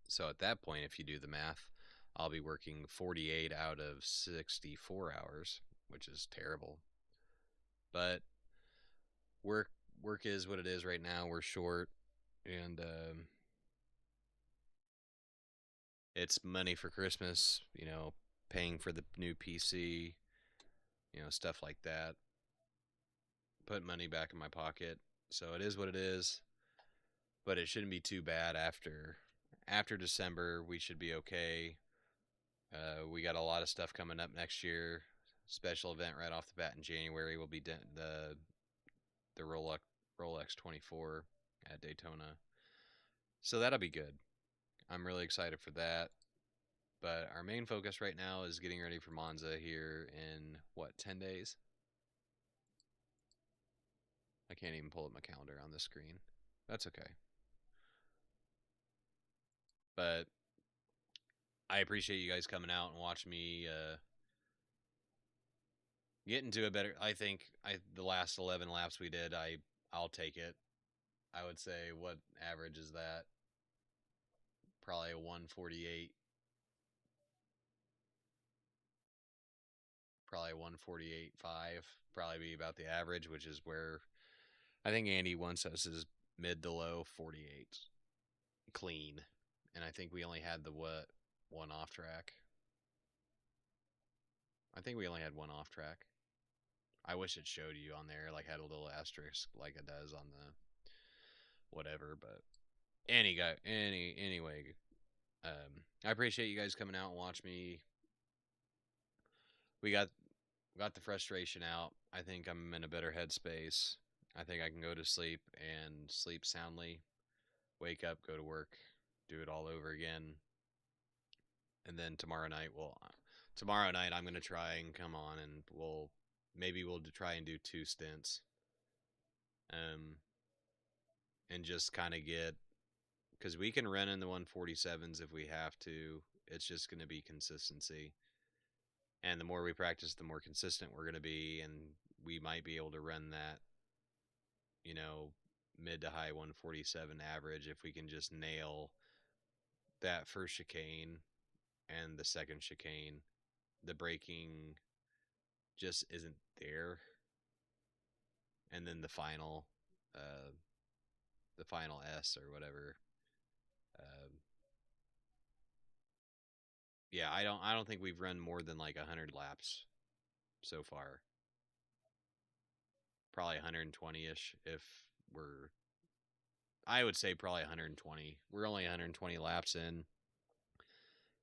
So at that point, if you do the math, I'll be working 48 out of 64 hours, which is terrible. But work is what it is right now. We're short, and it's money for Christmas, paying for the new PC, stuff like that. Put money back in my pocket. So it is what it is. But it shouldn't be too bad after December. We should be okay. We got a lot of stuff coming up next year. Special event right off the bat in January will be the Rolex 24 at Daytona. So that'll be good. I'm really excited for that. But our main focus right now is getting ready for Monza here in, 10 days? I can't even pull up my calendar on this screen. That's okay. But I appreciate you guys coming out and watching me get into a better. I think the last 11 laps we did, I'll take it. I would say, what average is that? Probably a 148. Probably 148.5. Probably be about the average, which is where I think Andy wants us is mid to low 48 clean. And I think we only had the one off track. I think we only had one off track. I wish it showed you on there, like had a little asterisk like it does on the whatever, but anyway, I appreciate you guys coming out and watch me. We got the frustration out. I think I'm in a better headspace. I think I can go to sleep and sleep soundly, wake up, go to work, do it all over again. And then tomorrow night I'm going to try and come on, and we'll try and do 2 stints. And just kind of get because we can run in the 147s if we have to. It's just going to be consistency. And the more we practice, the more consistent we're going to be, and we might be able to run that, you know, mid to high 147 average if we can just nail that first chicane and the second chicane. The braking just isn't there. And then the final S or whatever. Yeah, I don't think we've run more than like 100 laps so far. Probably 120ish if we're, I would say probably 120. We're only 120 laps in,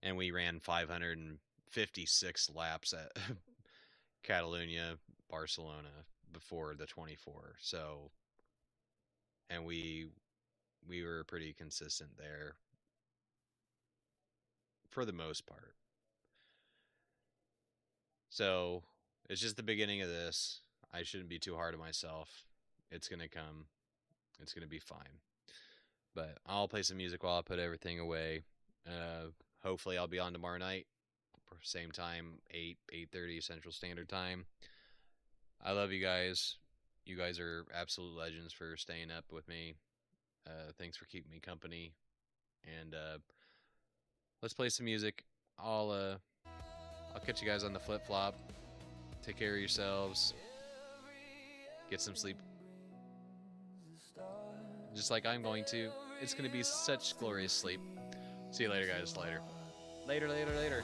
and we ran 556 laps at Catalunya, Barcelona before the 24. So, and we were pretty consistent there for the most part. So, it's just the beginning of this. I shouldn't be too hard on myself. It's going to come. It's going to be fine. But I'll play some music while I put everything away. Hopefully I'll be on tomorrow night. Same time, 8:30 Central Standard Time. I love you guys. You guys are absolute legends for staying up with me. Thanks for keeping me company. And let's play some music. I'll catch you guys on the flip-flop. Take care of yourselves. Get some sleep. Just like I'm going to. It's going to be such glorious sleep. See you later, guys. Later. Later.